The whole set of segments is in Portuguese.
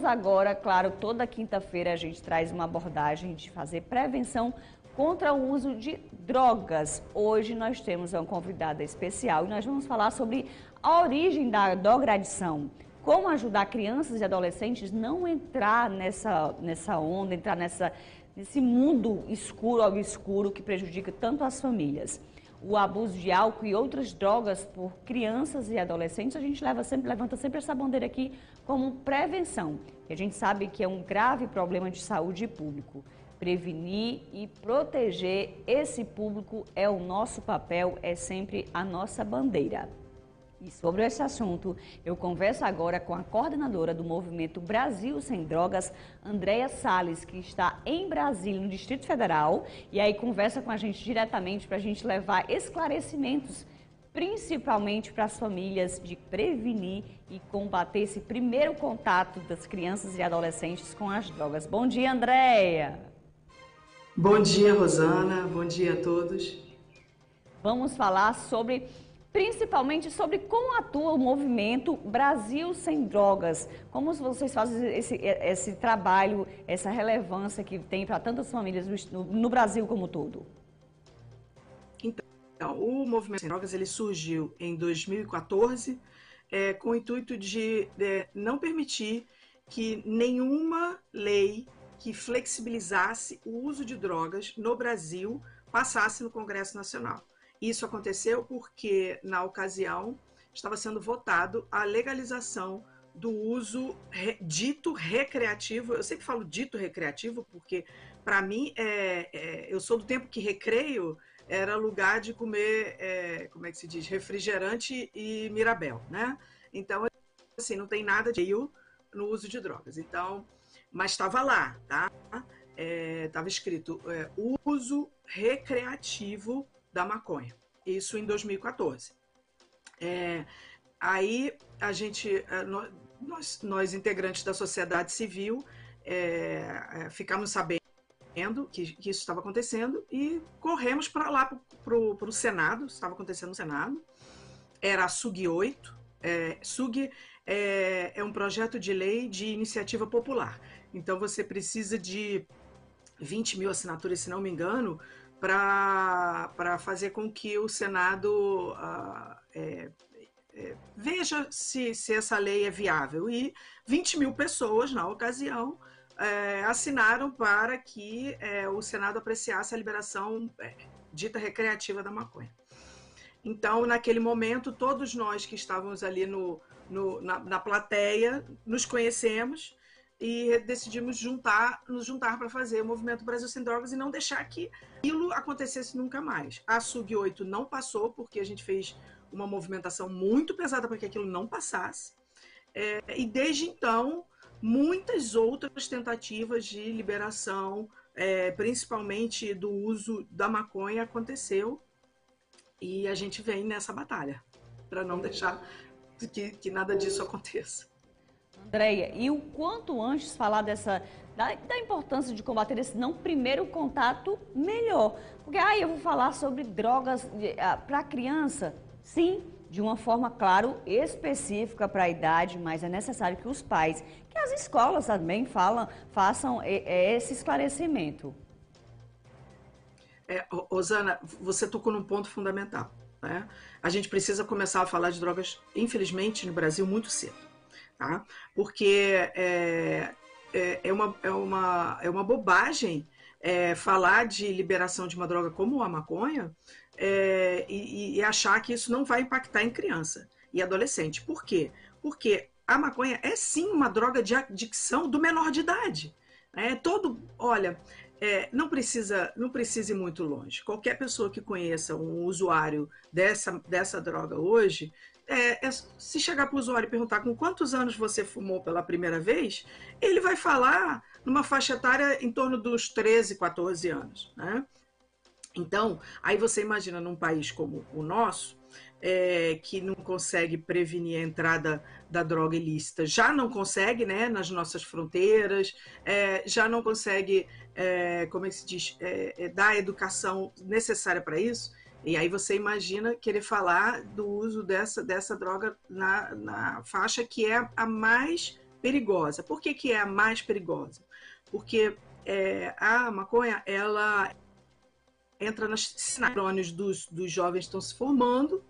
Agora, claro, toda quinta-feira a gente traz uma abordagem de fazer prevenção contra o uso de drogas. Hoje nós temos uma convidada especial e nós vamos falar sobre a origem da drogadição. Como ajudar crianças e adolescentes a não entrar nessa onda, entrar nesse mundo escuro, obscuro, que prejudica tanto as famílias. O abuso de álcool e outras drogas por crianças e adolescentes, a gente levanta sempre essa bandeira aqui como prevenção. E a gente sabe que é um grave problema de saúde pública. Prevenir e proteger esse público é o nosso papel, é sempre a nossa bandeira. E sobre esse assunto, eu converso agora com a coordenadora do movimento Brasil Sem Drogas, Andréia Salles, que está em Brasília, no Distrito Federal, e aí conversa com a gente diretamente para a gente levar esclarecimentos, principalmente para as famílias, de prevenir e combater esse primeiro contato das crianças e adolescentes com as drogas. Bom dia, Andréia! Bom dia, Rosana. Bom dia a todos. Vamos falar principalmente sobre como atua o movimento Brasil Sem Drogas. Como vocês fazem esse trabalho, essa relevância que tem para tantas famílias no Brasil como um todo? Então, o movimento Sem Drogas ele surgiu em 2014 com o intuito de não permitir que nenhuma lei que flexibilizasse o uso de drogas no Brasil passasse no Congresso Nacional. Isso aconteceu porque, na ocasião, estava sendo votado a legalização do uso dito recreativo. Eu sempre falo dito recreativo porque, para mim, eu sou do tempo que recreio era lugar de comer, como é que se diz, refrigerante e Mirabel, né? Então, assim, não tem nada de no uso de drogas. Então, mas estava lá, tá? Estava escrito uso recreativo da maconha. Isso em 2014. Aí a gente, nós integrantes da sociedade civil, ficamos sabendo que isso estava acontecendo e corremos para lá, para o Senado. Estava acontecendo no Senado. Era a SUG 8. SUG é um projeto de lei de iniciativa popular. Então você precisa de 20 mil assinaturas, se não me engano, para fazer com que o Senado veja se essa lei é viável. E 20 mil pessoas, na ocasião, assinaram para que o Senado apreciasse a liberação dita recreativa da maconha. Então, naquele momento, todos nós que estávamos ali na plateia nos conhecemos e decidimos nos juntar para fazer o movimento Brasil Sem Drogas e não deixar que aquilo acontecesse nunca mais. A SUG 8 não passou, porque a gente fez uma movimentação muito pesada para que aquilo não passasse. E desde então, muitas outras tentativas de liberação, principalmente do uso da maconha, aconteceu. E a gente vem nessa batalha para não deixar que nada disso aconteça. Andréia, e o quanto antes falar da importância de combater esse não primeiro contato, melhor. Porque eu vou falar sobre drogas para criança, sim, de uma forma, claro, específica para a idade, mas é necessário que os pais, que as escolas também façam esse esclarecimento. Rosana, você tocou num ponto fundamental, né? A gente precisa começar a falar de drogas, infelizmente, no Brasil muito cedo. Tá? Porque é uma bobagem falar de liberação de uma droga como a maconha e achar que isso não vai impactar em criança e adolescente. Por quê? Porque a maconha é sim uma droga de adicção do menor de idade. Olha, não precisa ir muito longe. Qualquer pessoa que conheça um usuário dessa droga hoje, se chegar para o usuário e perguntar com quantos anos você fumou pela primeira vez, ele vai falar numa faixa etária em torno dos 13, 14 anos, né? Então, aí você imagina num país como o nosso, que não consegue prevenir a entrada da droga ilícita, já não consegue, né, nas nossas fronteiras, já não consegue, como é que se diz, dar a educação necessária para isso. E aí você imagina querer falar do uso dessa droga na faixa que é a mais perigosa. Por que que é a mais perigosa? Porque a maconha, ela entra nos neurônios dos jovens que estão se formando.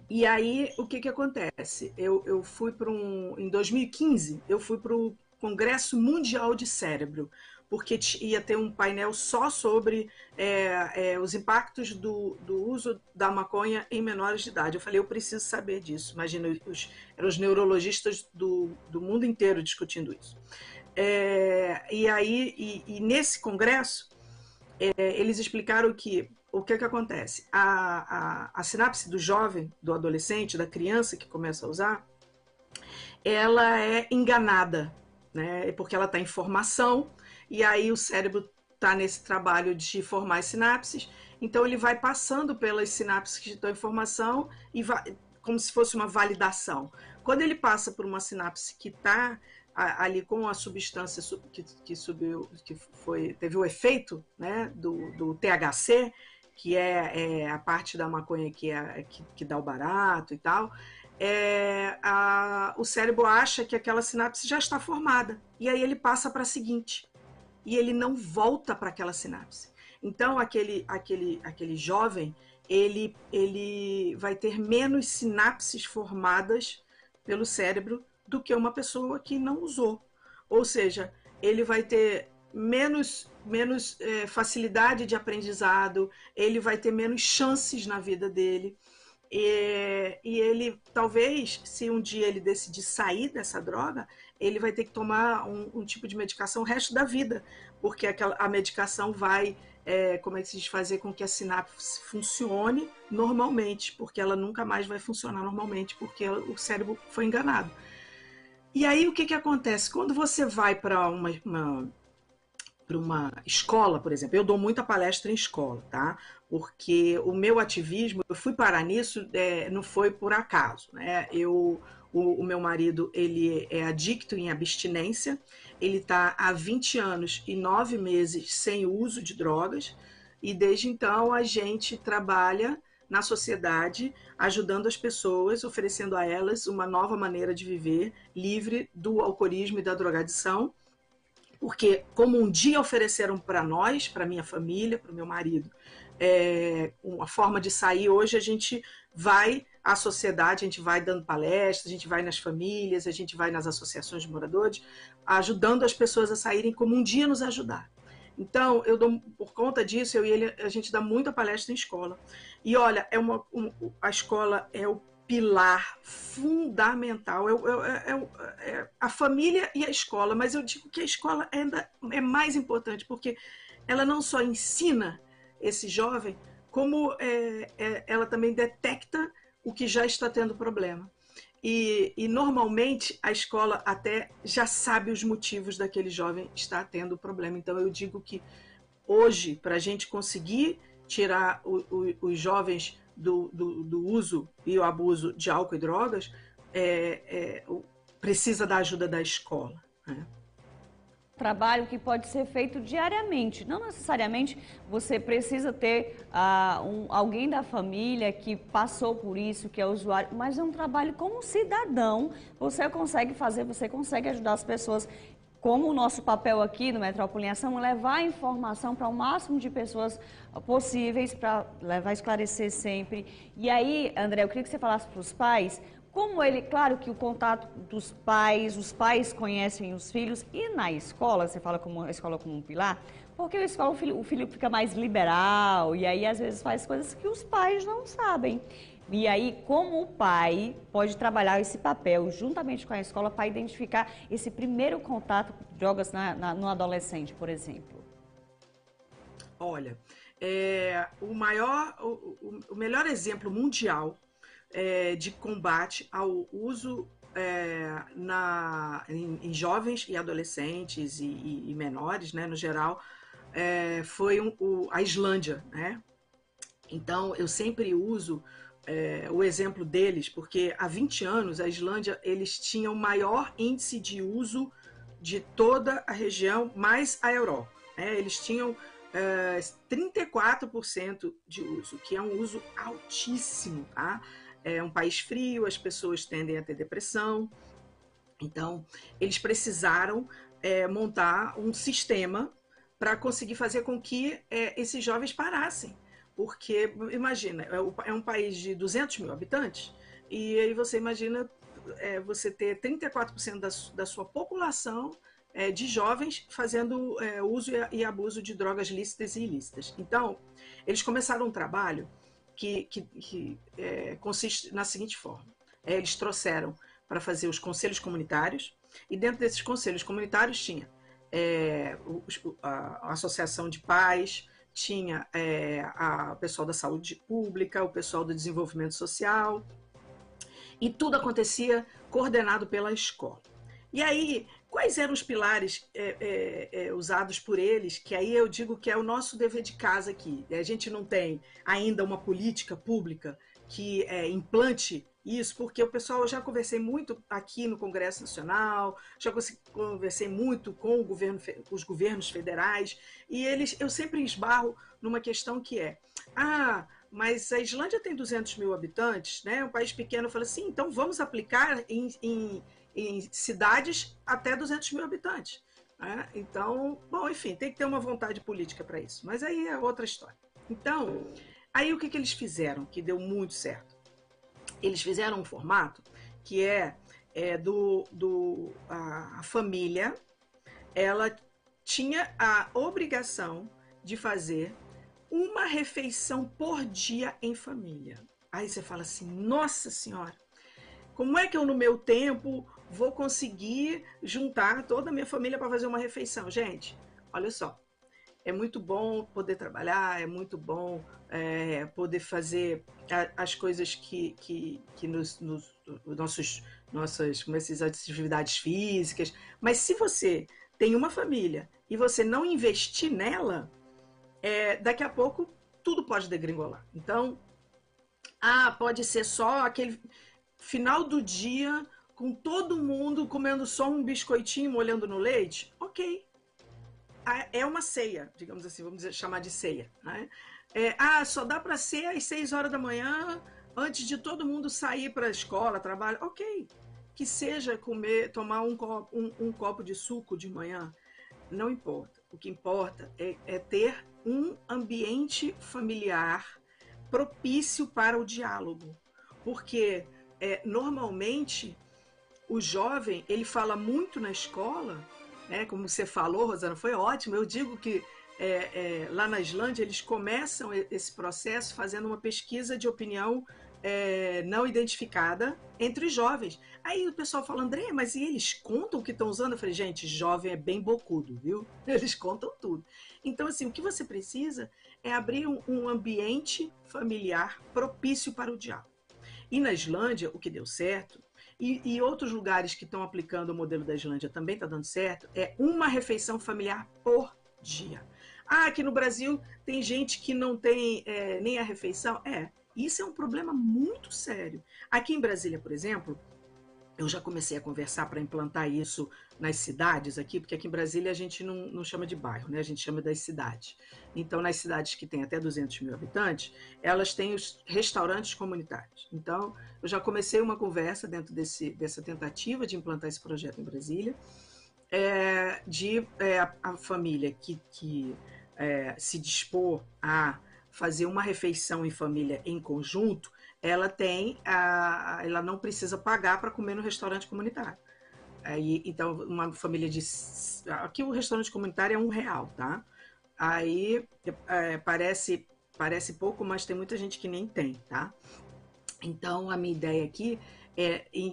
E aí, o que que acontece? Eu fui para em 2015, eu fui para o Congresso Mundial de Cérebro, porque ia ter um painel só sobre os impactos do uso da maconha em menores de idade. Eu falei, eu preciso saber disso. Imagina, eram os neurologistas do mundo inteiro discutindo isso. E aí, nesse congresso, eles explicaram que o que acontece? A sinapse do jovem, do adolescente, da criança que começa a usar, ela é enganada, né? Porque ela está em formação, e aí o cérebro está nesse trabalho de formar as sinapses, então ele vai passando pelas sinapses que estão em formação, e vai, como se fosse uma validação. Quando ele passa por uma sinapse que está ali com a substância teve o efeito, né, do THC, que é a parte da maconha que dá o barato e tal, o cérebro acha que aquela sinapse já está formada, e aí ele passa para a seguinte, e ele não volta para aquela sinapse. Então, aquele jovem, ele vai ter menos sinapses formadas pelo cérebro do que uma pessoa que não usou. Ou seja, ele vai ter menos facilidade de aprendizado, ele vai ter menos chances na vida dele. E ele, talvez, se um dia ele decidir sair dessa droga, ele vai ter que tomar um tipo de medicação o resto da vida, porque a medicação vai, como é que se diz, fazer com que a sinapse funcione normalmente, porque ela nunca mais vai funcionar normalmente, porque o cérebro foi enganado. E aí o que acontece? Quando você vai para uma escola, por exemplo, eu dou muita palestra em escola, tá? Porque o meu ativismo, eu fui parar nisso, não foi por acaso, né? O meu marido, ele é adicto em abstinência, ele está há 20 anos e 9 meses sem uso de drogas, e desde então a gente trabalha na sociedade, ajudando as pessoas, oferecendo a elas uma nova maneira de viver, livre do alcoolismo e da drogadição, porque como um dia ofereceram para nós, para minha família, para o meu marido, uma forma de sair, hoje a gente vai à sociedade, a gente vai dando palestras, a gente vai nas famílias, a gente vai nas associações de moradores, ajudando as pessoas a saírem como um dia nos ajudar. Então, por conta disso, eu e ele, a gente dá muita palestra em escola. E olha, a escola é o pilar fundamental, a família e a escola, mas eu digo que a escola ainda é mais importante, porque ela não só ensina esse jovem, como ela também detecta o que já está tendo problema. E normalmente a escola até já sabe os motivos daquele jovem estar tendo problema. Então eu digo que hoje, para a gente conseguir tirar os jovens do uso e o abuso de álcool e drogas, precisa da ajuda da escola, né? Trabalho que pode ser feito diariamente. Não necessariamente você precisa ter alguém da família que passou por isso, que é usuário, mas é um trabalho como cidadão. Você consegue fazer, você consegue ajudar as pessoas. Como o nosso papel aqui no Metrópole em Ação é levar a informação para o máximo de pessoas possíveis, para levar a esclarecer sempre. E aí, André, eu queria que você falasse para os pais. Como claro que o contato dos pais, os pais conhecem os filhos, e na escola, você fala a escola como um pilar, porque o filho fica mais liberal, e aí às vezes faz coisas que os pais não sabem. E aí, como o pai pode trabalhar esse papel juntamente com a escola para identificar esse primeiro contato com drogas no adolescente, por exemplo? Olha, o melhor exemplo mundial de combate ao uso em jovens e adolescentes e menores, né, no geral, foi a Islândia, né? Então, eu sempre uso o exemplo deles, porque há 20 anos, a Islândia, eles tinham o maior índice de uso de toda a região, mais a Europa, né? Eles tinham 34% de uso, que é um uso altíssimo, tá? É um país frio, as pessoas tendem a ter depressão, Então, eles precisaram montar um sistema para conseguir fazer com que esses jovens parassem. Porque, imagina, é um país de 200 mil habitantes, e aí você imagina você ter 34% da sua população de jovens fazendo uso e abuso de drogas lícitas e ilícitas. Então, eles começaram um trabalho que consiste na seguinte forma. Eles trouxeram para fazer os conselhos comunitários, e dentro desses conselhos comunitários tinha a associação de pais, tinha o pessoal da saúde pública, o pessoal do desenvolvimento social, e tudo acontecia coordenado pela escola. E aí, quais eram os pilares usados por eles, que aí eu digo que é o nosso dever de casa aqui. A gente não tem ainda uma política pública que implante isso, porque o pessoal, eu já conversei muito aqui no Congresso Nacional, já conversei muito com os governos federais, e eu sempre esbarro numa questão que mas a Islândia tem 200 mil habitantes, né? Um país pequeno. Eu falo assim, então vamos aplicar em cidades até 200 mil habitantes. Né? Então, bom, enfim, tem que ter uma vontade política para isso. Mas aí é outra história. Então, aí o que eles fizeram, que deu muito certo? Eles fizeram um formato que a família, ela tinha a obrigação de fazer uma refeição por dia em família. Aí você fala assim, nossa senhora, como é que eu no meu tempo vou conseguir juntar toda a minha família para fazer uma refeição? Gente, olha só, é muito bom poder trabalhar, é muito bom poder fazer as coisas que nossas como essas atividades físicas, mas se você tem uma família e você não investir nela, daqui a pouco tudo pode degringolar. Então, pode ser só aquele final do dia com todo mundo comendo só um biscoitinho molhando no leite, ok. É uma ceia, digamos assim, vamos chamar de ceia. Né? Só dá para ser às 6 horas da manhã, antes de todo mundo sair para a escola, trabalho, ok. Que seja tomar um copo de suco de manhã, não importa. O que importa é ter um ambiente familiar propício para o diálogo. Porque, normalmente, o jovem, ele fala muito na escola, como você falou, Rosana, foi ótimo. Eu digo que lá na Islândia eles começam esse processo fazendo uma pesquisa de opinião não identificada entre os jovens. Aí o pessoal fala, André, mas e eles contam o que estão usando? Eu falei, gente, jovem é bem bocudo, viu? Eles contam tudo. Então, assim, o que você precisa é abrir um ambiente familiar propício para o diálogo. E na Islândia, o que deu certo, e outros lugares que estão aplicando o modelo da Islândia também está dando certo, é uma refeição familiar por dia. Aqui no Brasil tem gente que não tem nem a refeição. Isso é um problema muito sério. Aqui em Brasília, por exemplo, eu já comecei a conversar para implantar isso nas cidades aqui, porque aqui em Brasília a gente não chama de bairro, né? A gente chama das cidades. Então, nas cidades que têm até 200 mil habitantes, elas têm os restaurantes comunitários. Então, eu já comecei uma conversa dentro dessa tentativa de implantar esse projeto em Brasília, a família que se dispor a fazer uma refeição em família em conjunto, ela não precisa pagar para comer no restaurante comunitário. Então, uma família aqui o restaurante comunitário é R$1, tá? Aí parece pouco, mas tem muita gente que nem tem, tá? Então, a minha ideia aqui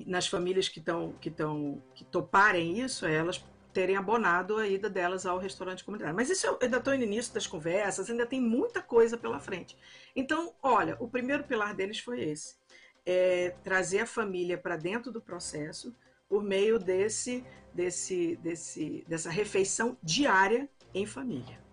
nas famílias que toparem isso, elas terem abonado a ida delas ao restaurante comunitário. Mas isso eu ainda estou no início das conversas, ainda tem muita coisa pela frente. Então, olha, o primeiro pilar deles foi esse. Trazer a família para dentro do processo por meio dessa refeição diária em família.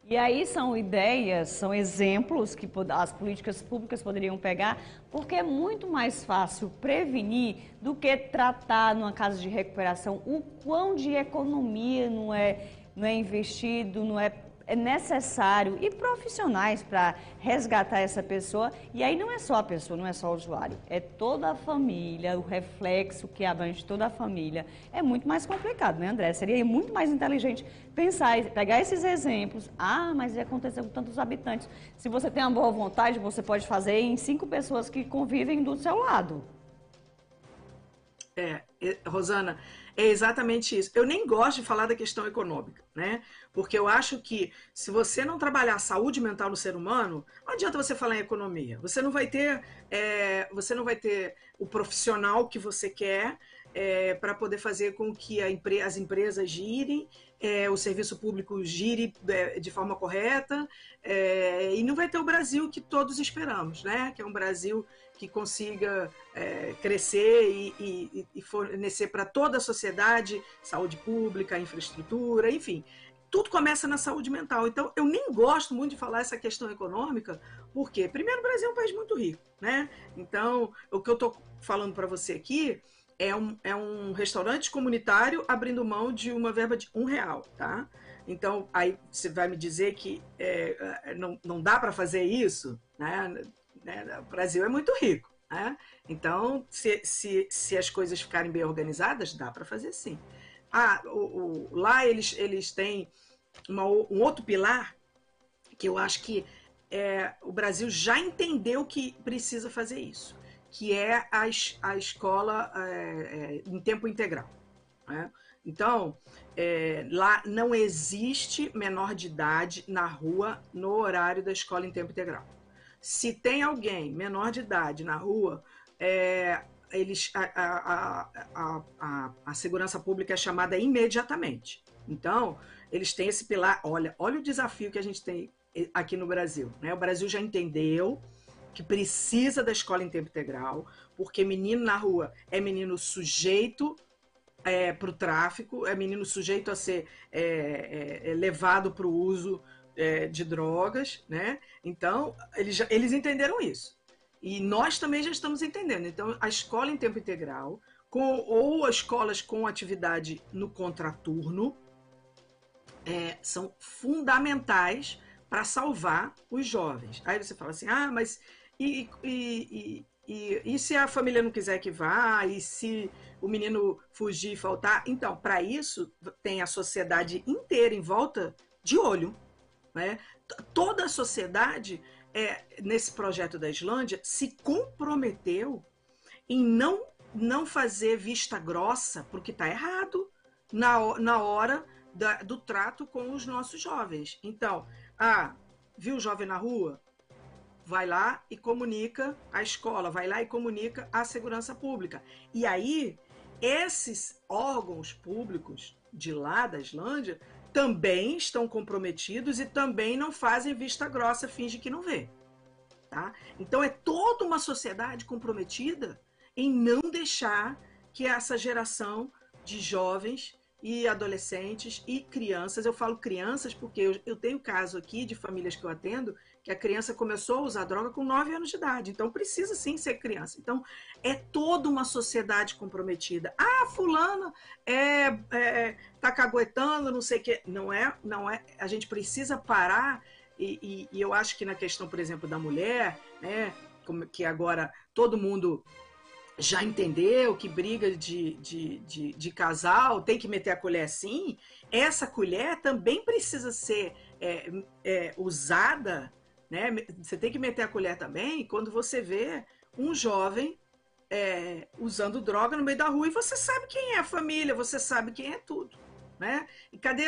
E aí são ideias, são exemplos que as políticas públicas poderiam pegar, porque é muito mais fácil prevenir do que tratar numa casa de recuperação o quão de economia não é investido, não é é necessário e profissionais para resgatar essa pessoa. E aí não é só a pessoa, não é só o usuário, é toda a família, o reflexo que abrange toda a família. É muito mais complicado, né, André? Seria muito mais inteligente pensar, pegar esses exemplos. Ah, mas aconteceu com tantos habitantes. Se você tem uma boa vontade, você pode fazer em 5 pessoas que convivem do seu lado. Rosana, é exatamente isso. Eu nem gosto de falar da questão econômica, né? Porque eu acho que se você não trabalhar a saúde mental no ser humano, não adianta você falar em economia. Você não vai ter o profissional que você quer para poder fazer com que as empresas girem, o serviço público gire de forma correta, e não vai ter o Brasil que todos esperamos, né? Que é um Brasil que consiga crescer e fornecer para toda a sociedade saúde pública, infraestrutura, enfim. Tudo começa na saúde mental. Então, eu nem gosto muito de falar essa questão econômica, porque, primeiro, o Brasil é um país muito rico, né? Então, o que eu estou falando para você aqui é um restaurante comunitário abrindo mão de uma verba de R$ 1, tá? Então, aí você vai me dizer que não dá para fazer isso, né? O Brasil é muito rico, né? Então, se as coisas ficarem bem organizadas, dá para fazer sim. Lá eles têm um outro pilar que eu acho que o Brasil já entendeu que precisa fazer isso, que é a escola em tempo integral, né? Então, lá não existe menor de idade na rua no horário da escola em tempo integral. Se tem alguém menor de idade na rua, a segurança pública é chamada imediatamente. Então, eles têm esse pilar. Olha o desafio que a gente tem aqui no Brasil, né? O Brasil já entendeu que precisa da escola em tempo integral, porque menino na rua é menino sujeito para o tráfico, é menino sujeito a ser levado para o uso de drogas, né? Então, eles entenderam isso. E nós também já estamos entendendo. Então, a escola em tempo integral, ou as escolas com atividade no contraturno, são fundamentais para salvar os jovens. Aí você fala assim, mas e se a família não quiser que vá? E se o menino fugir e faltar? Então, para isso, tem a sociedade inteira em volta de olho, né? Toda a sociedade, nesse projeto da Islândia, se comprometeu em não fazer vista grossa para o que está errado na hora do trato com os nossos jovens. Então, viu o jovem na rua? Vai lá e comunica a escola, vai lá e comunica a segurança pública. E aí, esses órgãos públicos de lá da Islândia também estão comprometidos e também não fazem vista grossa, finge que não vê. Tá? Então é toda uma sociedade comprometida em não deixar que essa geração de jovens e adolescentes e crianças, eu falo crianças porque eu tenho caso aqui de famílias que eu atendo, que a criança começou a usar droga com 9 anos de idade, então precisa sim ser criança. Então é toda uma sociedade comprometida. Fulana tá caguetando, não sei o quê. Não é, a gente precisa parar e eu acho que na questão, por exemplo, da mulher, né, que agora todo mundo já entendeu que briga de casal tem que meter a colher sim, essa colher também precisa ser usada, né? Você tem que meter a colher também quando você vê um jovem usando droga no meio da rua e você sabe quem é a família, você sabe quem é tudo, né? E cadê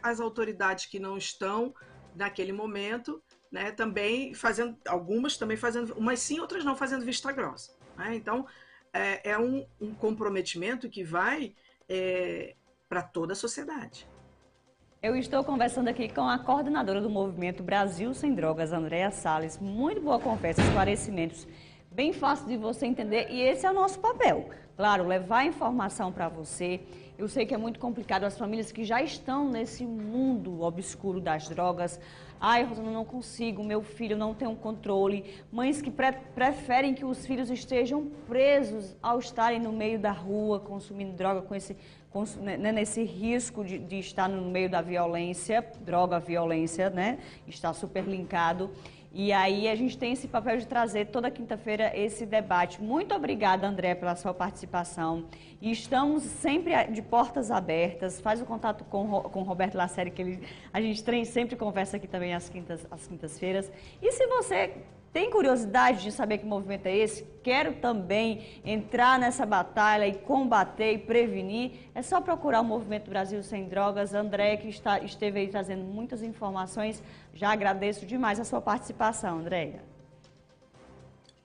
as autoridades que não estão naquele momento, né? Também fazendo, algumas também fazendo, umas sim, outras não, fazendo vista grossa. Então, é um comprometimento que vai para toda a sociedade. Eu estou conversando aqui com a coordenadora do Movimento Brasil Sem Drogas, Andréa Salles. Muito boa conversa, esclarecimentos bem fácil de você entender e esse é o nosso papel. Claro, levar informação para você. Eu sei que é muito complicado as famílias que já estão nesse mundo obscuro das drogas. Ai, Rosana, não consigo, meu filho não tem um controle. Mães que preferem que os filhos estejam presos ao estarem no meio da rua consumindo droga, nesse risco de estar no meio da violência, droga, violência, né? Está super linkado. E aí a gente tem esse papel de trazer toda quinta-feira esse debate. Muito obrigada, André, pela sua participação. E estamos sempre de portas abertas. Faz o contato com o Roberto Lacerre, que a gente sempre conversa aqui também às quintas-feiras. E se você tem curiosidade de saber que movimento é esse? Quero também entrar nessa batalha e combater e prevenir. É só procurar o Movimento Brasil Sem Drogas. André, que esteve aí trazendo muitas informações. Já agradeço demais a sua participação, Andréia.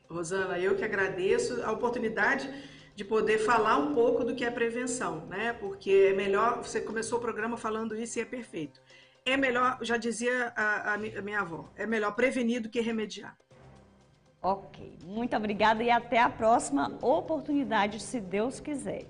Rosana, eu que agradeço a oportunidade de poder falar um pouco do que é prevenção, né? Porque é melhor, você começou o programa falando isso e é perfeito. É melhor, já dizia a minha avó, é melhor prevenir do que remediar. Ok, muito obrigada e até a próxima oportunidade, se Deus quiser.